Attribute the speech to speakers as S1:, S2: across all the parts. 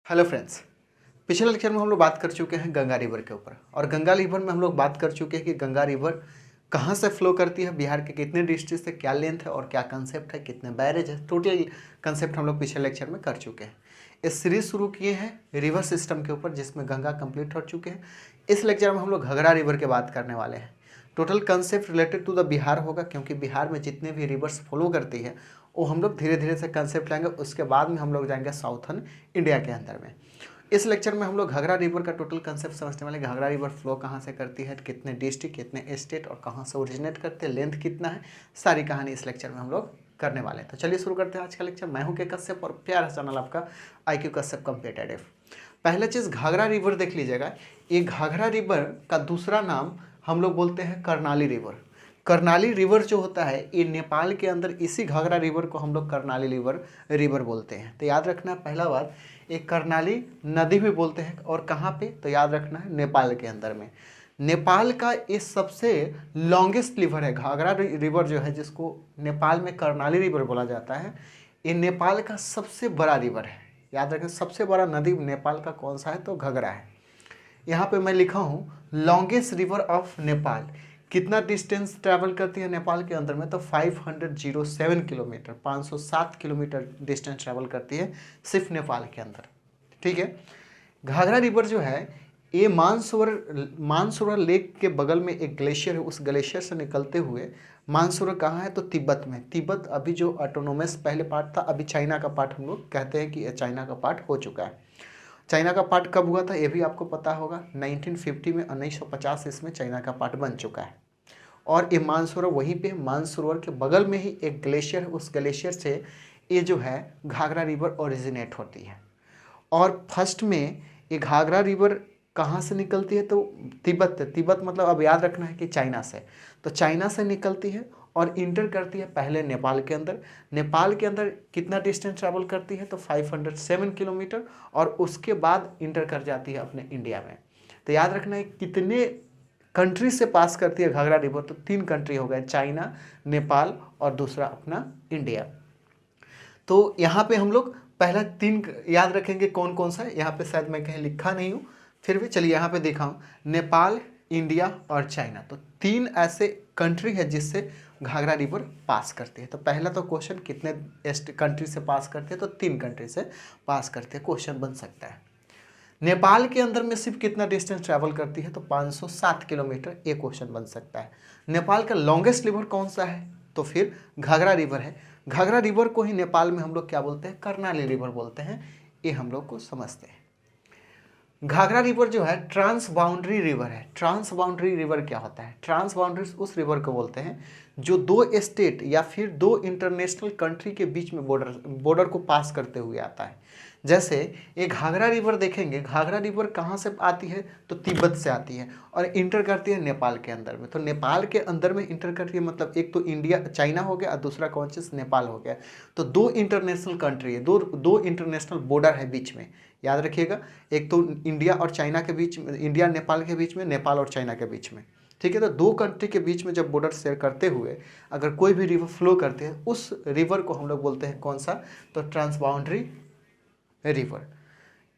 S1: Hello friends. पिछले lecture में हम लोग बात कर चुके हैं गंगा रिवर के ऊपर, और गंगा रिवर में हम लोग बात कर चुके हैं कि गंगा रिवर कहाँ से फ्लो करती है, बिहार के कितने डिस्ट्रिक्ट से, क्या लेंथ है और क्या कंसेप्ट है, कितने बैरेज है। टोटल कंसेप्ट हम लोग पिछले लेक्चर में कर चुके हैं। इस सीरीज शुरू किए हैं रिवर सिस्टम के ऊपर, जिसमें गंगा कंप्लीट हो चुके हैं। इस लेक्चर में हम लोग घाघरा रिवर की बात करने वाले हैं। Total concept related to the Bihar होगा, क्योंकि बिहार में जितने भी रिवर्स फॉलो करती है वो हम लोग धीरे धीरे से कंसेप्ट लाएंगे। उसके बाद में हम लोग जाएंगे साउथर्न इंडिया के अंदर में। इस लेक्चर में हम लोग घाघरा रिवर का टोटल कंसेप्ट समझने वाले। घाघरा रिवर फ्लो कहाँ से करती है, कितने डिस्ट्रिक्ट, कितने स्टेट और कहाँ से ओरिजिनेट करते हैं, लेंथ कितना है, सारी कहानी इस लेक्चर में हम लोग करने वाले हैं। तो चलिए शुरू करते हैं आज का लेक्चर। मैं हूं के कश्यप और प्यारा चैनल आपका IQ कश्यप कॉम्पिटिटिव। पहले चीज़ घाघरा रिवर देख लीजिएगा। ये घाघरा रिवर का दूसरा नाम हम लोग बोलते हैं कर्णाली रिवर। कर्णाली रिवर जो होता है ये नेपाल के अंदर, इसी घाघरा रिवर को हम लोग कर्णाली रिवर बोलते हैं। तो याद रखना पहला बात, एक कर्णाली नदी भी बोलते हैं। और कहाँ पे, तो याद रखना है नेपाल के अंदर में। नेपाल का ये सबसे लॉन्गेस्ट रिवर है घाघरा रिवर जो है, जिसको नेपाल में कर्णाली रिवर बोला जाता है। ये नेपाल का सबसे बड़ा रिवर है। याद रखें, सबसे बड़ा नदी नेपाल का कौन सा है, तो घाघरा है। यहाँ पे मैं लिखा हूँ लॉन्गेस्ट रिवर ऑफ नेपाल। कितना डिस्टेंस ट्रैवल करती है नेपाल के अंदर में, तो 507 किलोमीटर, 507 किलोमीटर डिस्टेंस ट्रैवल करती है सिर्फ नेपाल के अंदर। ठीक है। घाघरा रिवर जो है ये मानसरोवर लेक के बगल में एक ग्लेशियर है। उस ग्लेशियर से निकलते हुए मानसरोवर कहाँ है, तो तिब्बत में। तिब्बत अभी जो ऑटोनोमस पहले पार्ट था, अभी चाइना का पार्ट हम लोग कहते हैं कि चाइना का पार्ट हो चुका है। चाइना का पार्ट कब हुआ था ये भी आपको पता होगा, 1950 में, 1950 इसमें चाइना का पार्ट बन चुका है। और ये मानसरोवर वहीं पे, मानसरोवर के बगल में ही एक ग्लेशियर है। उस ग्लेशियर से ये जो है घाघरा रिवर ओरिजिनेट होती है। और फर्स्ट में ये घाघरा रिवर कहाँ से निकलती है, तो तिब्बत मतलब अब याद रखना है कि चाइना से। तो चाइना से निकलती है और इंटर करती है पहले नेपाल के अंदर। नेपाल के अंदर कितना डिस्टेंस ट्रैवल करती है, तो 507 किलोमीटर, और उसके बाद इंटर कर जाती है अपने इंडिया में। तो याद रखना है कितने कंट्री से पास करती है घाघरा रिवर, तो 3 कंट्री हो गए, चाइना, नेपाल और दूसरा अपना इंडिया। तो यहाँ पे हम लोग पहला 3 याद रखेंगे कौन कौन सा है। यहाँ पे शायद मैं कहीं लिखा नहीं हूँ, फिर भी चलिए यहाँ पे देखा हूँ, नेपाल, इंडिया और चाइना। तो 3 ऐसे कंट्री है जिससे घाघरा रिवर पास करती है। तो पहला तो क्वेश्चन कितने कंट्री से पास करते हैं, तो 3 कंट्री से पास करते हैं, क्वेश्चन बन सकता है। नेपाल के अंदर में सिर्फ कितना डिस्टेंस ट्रैवल करती है, तो 507 किलोमीटर, ये क्वेश्चन बन सकता है। नेपाल का लॉन्गेस्ट रिवर कौन सा है, तो फिर घाघरा रिवर है। घाघरा रिवर को ही नेपाल में हम लोग क्या बोलते हैं, कर्णाली रिवर बोलते हैं। ये हम लोग को समझते हैं। घाघरा रिवर जो है ट्रांस बाउंड्री रिवर है। ट्रांस बाउंड्री रिवर क्या होता है, ट्रांस बाउंड्री उस रिवर को बोलते हैं जो 2 स्टेट या फिर 2 इंटरनेशनल कंट्री के बीच में बॉर्डर को पास करते हुए आता है। जैसे ये घाघरा रिवर देखेंगे, घाघरा रिवर कहाँ से आती है, तो तिब्बत से आती है और इंटर करती है नेपाल के अंदर में। तो नेपाल के अंदर में इंटर करती है, मतलब एक तो इंडिया चाइना हो गया और दूसरा कौन चीज़, नेपाल हो गया। तो 2 इंटरनेशनल कंट्री है, दो इंटरनेशनल बॉर्डर है बीच में। याद रखिएगा, एक तो इंडिया और चाइना के बीच में, इंडिया नेपाल के बीच में, नेपाल और चाइना के बीच में। ठीक है। तो 2 कंट्री के बीच में जब बॉर्डर शेयर करते हुए अगर कोई भी रिवर फ्लो करते हैं, उस रिवर को हम लोग बोलते हैं कौन सा, तो ट्रांसबाउंड्री रिवर।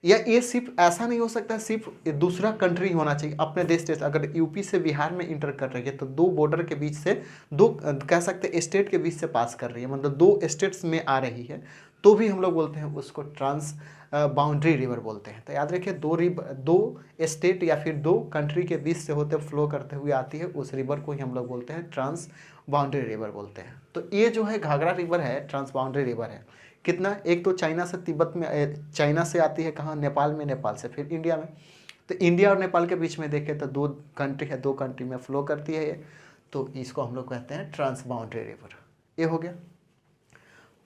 S1: या ये सिर्फ ऐसा नहीं हो सकता सिर्फ दूसरा कंट्री होना चाहिए अपने देश से। अगर यूपी से बिहार में इंटर कर रही है, तो 2 बॉर्डर के बीच से, 2 कह सकते हैं स्टेट के बीच से पास कर रही है, मतलब 2 स्टेट्स में आ रही है, तो भी हम लोग बोलते हैं उसको ट्रांस बाउंड्री रिवर बोलते हैं। तो याद रखिए, 2 स्टेट या फिर 2 कंट्री के बीच से होते फ्लो करते हुए आती है, उस रिवर को ही हम लोग बोलते हैं ट्रांस बाउंड्री रिवर बोलते हैं। तो ये जो है घाघरा रिवर है, ट्रांस बाउंड्री रिवर है। कितना, एक तो चाइना से तिब्बत में, चाइना से आती है कहाँ, नेपाल में, नेपाल से फिर इंडिया में। तो इंडिया और नेपाल के बीच में देखें तो 2 कंट्री है, 2 कंट्री में फ्लो करती है ये। तो इसको हम लोग कहते हैं ट्रांस बाउंड्री रिवर। ये हो गया।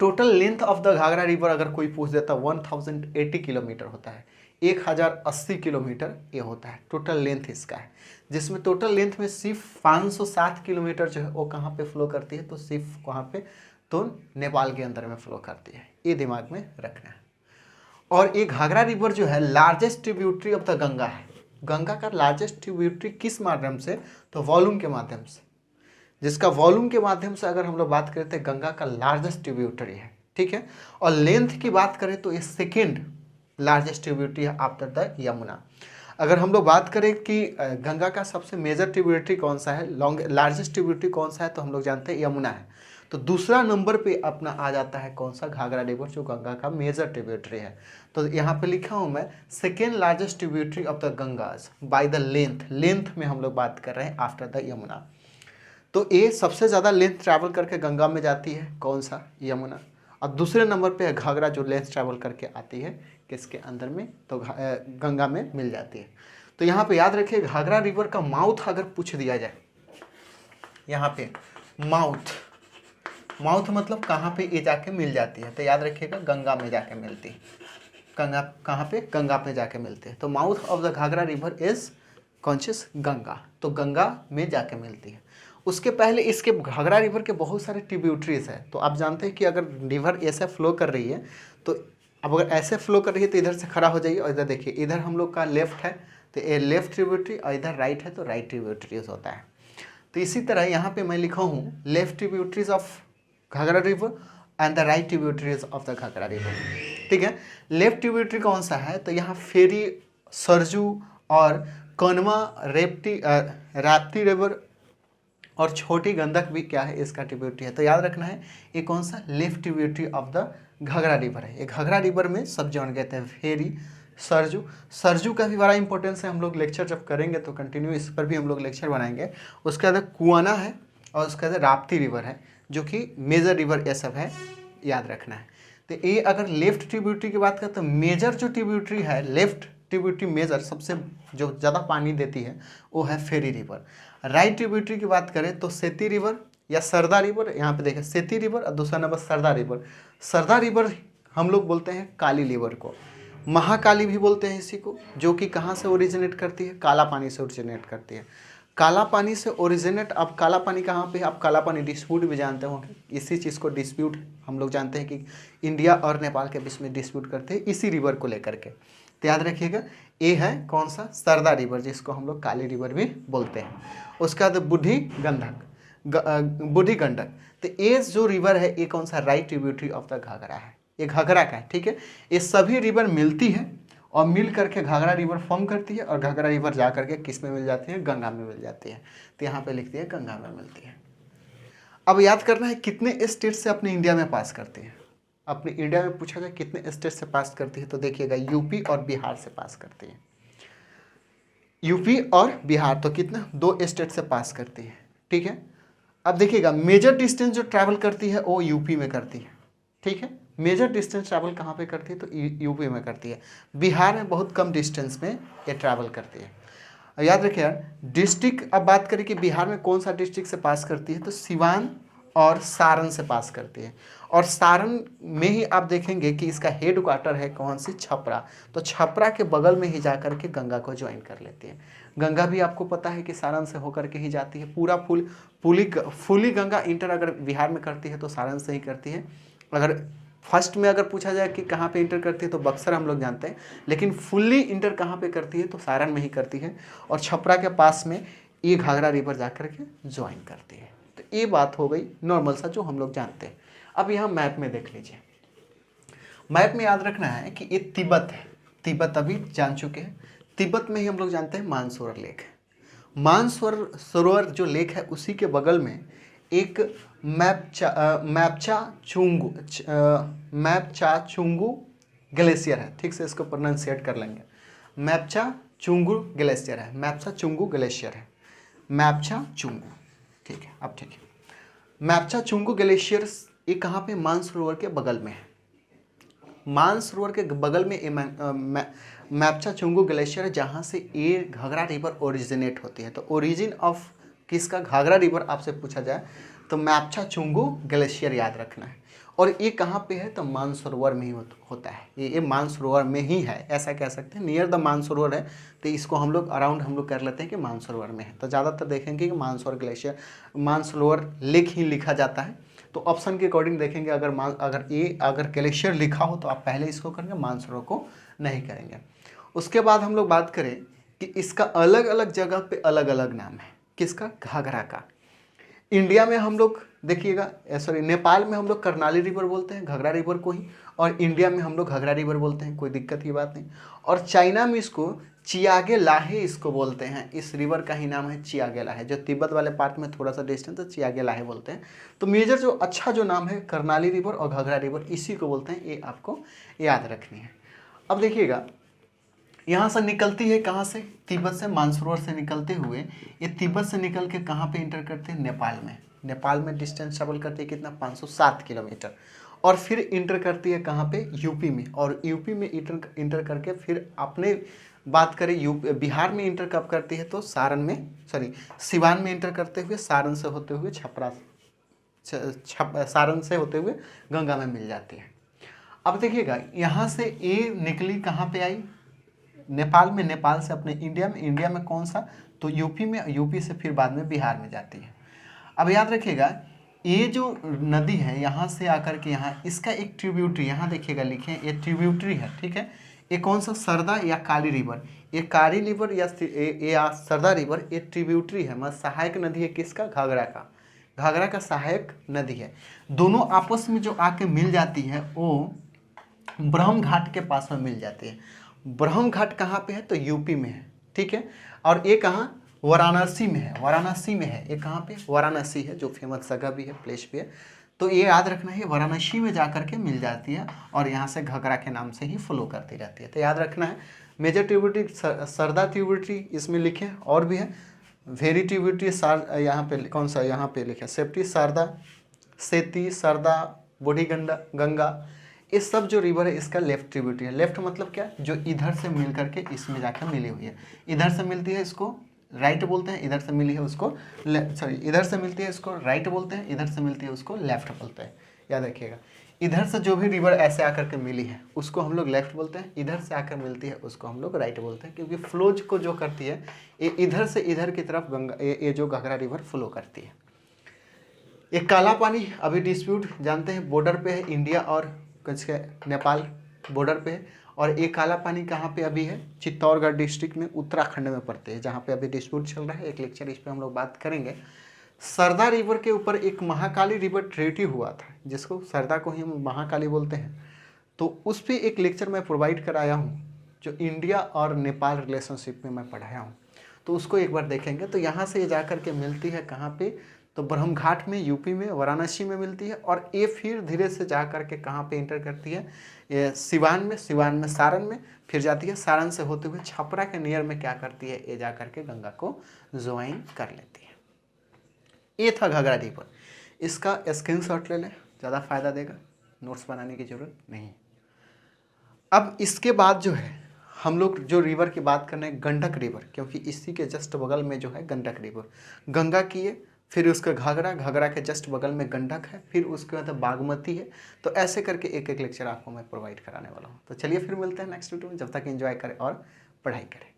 S1: Total length of the Ghaghra river अगर कोई पूछ देता, 1080 किलोमीटर होता है, 1080 किलोमीटर ये होता है टोटल लेंथ इसका है। जिसमें टोटल लेंथ में सिर्फ 507 किलोमीटर जो है वो कहाँ पे फ्लो करती है, तो सिर्फ कहाँ पे, तो नेपाल के अंदर में फ्लो करती है। ये दिमाग में रखना है। और ये घाघरा रिवर जो है largest tributary of the Ganga है। गंगा का लार्जेस्ट ट्रिब्यूटरी किस माध्यम से, तो वॉल्यूम के माध्यम से। जिसका वॉल्यूम के माध्यम से अगर हम लोग बात करें तो गंगा का लार्जेस्ट ट्रिब्यूटरी है। ठीक है। और लेंथ की बात करें तो ये सेकेंड लार्जेस्ट ट्रिब्यूटरी है आफ्टर द यमुना। अगर हम लोग बात करें कि गंगा का सबसे मेजर ट्रिब्यूटरी कौन सा है, लार्जेस्ट ट्रिब्यूटरी कौन सा है, तो हम लोग जानते हैं यमुना है। तो दूसरा नंबर पे अपना आ जाता है कौन सा, घाघरा रिवर, जो गंगा का मेजर ट्रिब्यूटरी है। तो यहाँ पे लिखा हूँ मैं second largest tributary of the Ganges by the length में हम लोग बात कर रहे हैं आफ्टर द यमुना। तो ये सबसे ज़्यादा लेंथ ट्रैवल करके गंगा में जाती है कौन सा, यमुना। और दूसरे नंबर पे है घाघरा, जो लेंथ ट्रैवल करके आती है किसके अंदर में, तो गंगा में मिल जाती है। तो यहाँ पे याद रखिए घाघरा रिवर का माउथ अगर पूछ दिया जाए, यहाँ पे माउथ मतलब कहाँ पे ये जाके मिल जाती है, तो याद रखिएगा गंगा में जाके मिलती है। गंगा कहाँ पे, गंगा पे जाके मिलते हैं। तो mouth of the Ghaghra river is conscious Ganga, तो गंगा में जाके मिलती है। उसके पहले इसके घाघरा रिवर के बहुत सारे ट्रिब्यूटरीज है। तो आप जानते हैं कि अगर रिवर ऐसे फ्लो कर रही है, तो अब अगर ऐसे फ्लो कर रही है तो इधर से खड़ा हो जाइए और इधर देखिए, इधर हम लोग का लेफ्ट है तो ये लेफ्ट ट्रिब्यूटरी, और इधर राइट है तो राइट ट्रिब्यूटरीज होता है। तो इसी तरह यहाँ पे मैं लिखा हूँ left tributaries of Ghaghra river and the right tributaries of the Ghaghra river. ठीक है, लेफ्ट ट्रिब्यूटरी कौन सा है, तो यहाँ फेरी, सरजू और कनवा, राप्ती रिवर और छोटी गंडक भी क्या है, इसका ट्रिब्यूटरी है। तो याद रखना है ये कौन सा, left tributary of the Ghaghra river है। ये घाघरा रिवर में सब जॉन कहते हैं, फेरी, सरजू का भी बड़ा इंपॉर्टेंस है। हम लोग लेक्चर जब करेंगे तो कंटिन्यू इस पर भी हम लोग लेक्चर बनाएंगे। उसके बाद कुआना है और उसके बाद राप्ती रिवर है, जो कि मेजर रिवर ये सब है, याद रखना है। तो ये अगर लेफ्ट ट्रिब्यूटरी की बात करें तो मेजर जो ट्रिब्यूटरी है, लेफ्ट ट्रिब्यूटरी मेजर सबसे जो ज़्यादा पानी देती है वो है फेरी रिवर। राइट ट्रिब्यूटरी की बात करें तो सेती रिवर या सरदा रिवर, यहाँ पे देखें सेती रिवर और दूसरा नंबर सरदा रिवर। सरदा रिवर हम लोग बोलते हैं काली रिवर को, महाकाली भी बोलते हैं इसी को, जो कि कहाँ से ओरिजिनेट करती है, काला पानी से ओरिजिनेट करती है। काला पानी से ओरिजिनेट, अब काला पानी कहाँ पे है, आप काला पानी डिस्प्यूट भी जानते होंगे, इसी चीज़ को डिस्प्यूट हम लोग जानते हैं कि इंडिया और नेपाल के बीच में डिस्प्यूट करते हैं इसी रिवर को लेकर के। तो याद रखिएगा ये है कौन सा, सरदा रिवर, जिसको हम लोग काली रिवर भी बोलते हैं। उसके बाद बूढ़ी गंडक। तो ये जो रिवर है ये कौन सा, right tributary of the Ghaghra है, ये घाघरा का है। ठीक है, ये सभी रिवर मिलती है और मिल करके घाघरा रिवर फॉर्म करती है, और घाघरा रिवर जा करके किस में मिल जाती है, गंगा में मिल जाती है। तो यहाँ पे लिखती है गंगा में मिलती है। अब याद करना है कितने स्टेट से अपने इंडिया में पास करती है। अपने इंडिया में पूछा जाए कितने स्टेट से पास करती है, तो देखिएगा यूपी और बिहार से पास करती है। यूपी और बिहार तो कितना, 2 स्टेट से पास करती है। ठीक है, अब देखिएगा मेजर डिस्टेंस जो ट्रैवल करती है वो यूपी में करती है। ठीक है, मेजर डिस्टेंस ट्रैवल कहाँ पे करती है, तो यूपी में करती है। बिहार में बहुत कम डिस्टेंस में ये ट्रैवल करती है। याद रखिए यार, डिस्ट्रिक्ट अब बात करें कि बिहार में कौन सा डिस्ट्रिक्ट से पास करती है, तो सिवान और सारण से पास करती है। और सारण में ही आप देखेंगे कि इसका हेड क्वार्टर है कौन सी, छपरा। तो छपरा के बगल में ही जा करके गंगा को ज्वाइन कर लेती है। गंगा भी आपको पता है कि सारण से होकर के ही जाती है। पूरा फुली गंगा इंटर अगर बिहार में करती है तो सारण से ही करती है। अगर फर्स्ट में अगर पूछा जाए कि कहाँ पे इंटर करती है तो बक्सर हम लोग जानते हैं, लेकिन फुल्ली इंटर कहाँ पे करती है तो सारण में ही करती है। और छपरा के पास में ये घाघरा रिवर जा कर के ज्वाइन करती है। तो ये बात हो गई नॉर्मल सा जो हम लोग जानते हैं। अब यहाँ मैप में देख लीजिए, मैप में याद रखना है कि ये तिब्बत है, तिब्बत अभी जान चुके हैं। तिब्बत में ही हम लोग जानते हैं मानसरोवर लेक है। मानसरोवर जो लेक है उसी के बगल में एक मैप्चाचुंगू ग्लेशियर है। ठीक से इसको प्रोनाउंसिएट कर लेंगे, मैप्चाचुंगू ग्लेशियर है, मैप्चाचुंगू ग्लेशियर है, मैप्चाचुंगू। ठीक है, अब ठीक है, मैप्चाचुंगू ग्लेशियर ये कहाँ पे, मानसरोवर के बगल में है। मानसरोवर के बगल में मैप्चाचुंगू ग्लेशियर है, जहाँ से ये घाघरा रिवर ओरिजिनेट होती है। तो ओरिजिन ऑफ किसका, घाघरा रिवर आपसे पूछा जाए तो मैप्चाचुंगू ग्लेशियर याद रखना है। और ये कहाँ पे है, तो मानसरोवर में ही होता है। ये मानसरोवर में ही है, ऐसा कह सकते हैं, नियर द मानसरोवर है। तो इसको हम लोग अराउंड हम लोग कर लेते हैं कि मानसरोवर में है। तो ज़्यादातर देखेंगे कि मानसरोवर ग्लेशियर, मानसरोवर लेक ही लिखा जाता है। तो ऑप्शन के अकॉर्डिंग देखेंगे, अगर ग्लेशियर लिखा हो तो आप पहले इसको करेंगे, मानसरोवर को नहीं करेंगे। उसके बाद हम लोग बात करें कि इसका अलग अलग जगह पे अलग अलग नाम है, किसका, घाघरा का। इंडिया में हम लोग देखिएगा, सॉरी, नेपाल में हम लोग कर्नाली रिवर बोलते हैं घाघरा रिवर को ही, और इंडिया में हम लोग घाघरा रिवर बोलते हैं, कोई दिक्कत की बात नहीं। और चाइना में इसको चियागे लाहे इसको बोलते हैं, इस रिवर का ही नाम है चियागे लाहे, जो तिब्बत वाले पार्ट में थोड़ा सा डिस्टेंस है, चियागे लाहे बोलते हैं। तो मेजर जो अच्छा जो नाम है कर्नाली रिवर और घाघरा रिवर, इसी को बोलते हैं, ये आपको याद रखनी है। अब देखिएगा, यहाँ से निकलती है कहाँ से, तिब्बत से, मानसरोवर से निकलते हुए ये तिब्बत से निकल के कहाँ पे इंटर करते हैं, नेपाल में। नेपाल में डिस्टेंस ट्रेवल करती है कितना, 507 किलोमीटर, और फिर इंटर करती है कहाँ पे, यूपी में, और यूपी में इंटर करके फिर अपने बात करें बिहार में इंटर कब करती है, तो सारण में, सॉरी, सिवान में इंटर करते हुए सारण से होते हुए सारण से होते हुए गंगा में मिल जाती है। अब देखिएगा, यहाँ से ए निकली कहाँ पे आई, नेपाल में, नेपाल से अपने इंडिया में, इंडिया में कौन सा, तो यूपी में, यूपी से फिर बाद में बिहार में जाती है। अब याद रखिएगा, ये जो नदी है यहाँ से आकर के यहाँ, इसका एक ट्रिब्यूटरी, यहाँ देखिएगा लिखे, ये ट्रिब्यूटरी है, ठीक है। ये कौन सा, सरदा या काली रिवर, ये काली रिवर या सरदा रिवर, ये ट्रिब्यूटरी है, मतलब सहायक नदी है किसका, घाघरा का, घाघरा का सहायक नदी है। दोनों आपस में जो आके मिल जाती है वो ब्रह्म घाट के पास में मिल जाती है। ब्रह्म घाट कहाँ पे है, तो यूपी में है, ठीक है। और ये कहाँ, वाराणसी में है, वाराणसी में है, ये कहाँ पे, वाराणसी है, जो फेमस जगह भी है, प्लेस भी है। तो ये याद रखना है, वाराणसी में जा करके मिल जाती है, और यहाँ से घाघरा के नाम से ही फ्लो करती रहती है। तो याद रखना है, मेजर ट्रिब्यूटरी सरदा ट्रिब्यूटरी इसमें लिखे, और भी है वेरी ट्रिब्यूटरी, यहाँ पे कौन सा, यहाँ पे लिखे सेफ्टी, शारदा, सेती, सरदा, बूढ़ी गंगा, ये सब जो रिवर है इसका लेफ्ट ट्रिब्यूटरी है। लेफ्ट मतलब क्या, जो इधर से मिल करके इसमें जाकर मिली हुई है, इधर से मिलती है इसको राइट बोलते हैं, इधर से मिली है उसको सॉरी, इधर से मिलती है इसको राइट बोलते हैं, इधर से मिलती है उसको लेफ्ट बोलते हैं। याद रखिएगा, इधर से जो भी रिवर ऐसे आकर के मिली है उसको हम लोग लेफ्ट बोलते हैं, इधर से आकर मिलती है उसको हम लोग राइट बोलते हैं, क्योंकि फ्लोज को जो करती है ये इधर से इधर की तरफ गंगा, ये जो घाघरा रिवर फ्लो करती है। ये काला पानी अभी डिस्प्यूट जानते हैं, बॉर्डर पे है, इंडिया और नेपाल बॉर्डर पे है। और एक काला पानी कहाँ पे अभी है, चित्तौड़गढ़ डिस्ट्रिक्ट में, उत्तराखंड में पड़ते हैं, जहाँ पे अभी डिस्प्यूट चल रहा है। एक लेक्चर इस पे हम लोग बात करेंगे। सरदा रिवर के ऊपर एक महाकाली रिवर ट्रीटी हुआ था, जिसको सरदा को ही हम महाकाली बोलते हैं, तो उस पर एक लेक्चर मैं प्रोवाइड कराया हूँ, जो इंडिया और नेपाल रिलेशनशिप में मैं पढ़ाया हूँ, तो उसको एक बार देखेंगे। तो यहाँ से ये जा कर के मिलती है कहाँ पे, तो ब्रह्म घाट में, यूपी में, वाराणसी में मिलती है, और ये फिर धीरे से जा कर के कहाँ पे इंटर करती है, ये सिवान में, सिवान में सारण में, फिर जाती है, सारण से होते हुए छपरा के नियर में क्या करती है, ये जा कर के गंगा को ज्वाइन कर लेती है। ये था घाघरा रिवर, इसका स्क्रीनशॉट ले लें, ज़्यादा फायदा देगा, नोट्स बनाने की जरूरत नहीं। अब इसके बाद जो है हम लोग जो रिवर की बात कर रहे हैं, गंडक रिवर, क्योंकि इसी के जस्ट बगल में जो है गंडक रिवर, गंगा की है, फिर उसका घाघरा, घाघरा के जस्ट बगल में गंडक है, फिर उसके बाद बागमती है। तो ऐसे करके एक एक लेक्चर आपको मैं प्रोवाइड कराने वाला हूँ। तो चलिए फिर मिलते हैं नेक्स्ट वीडियो में, जब तक एंजॉय करें और पढ़ाई करें।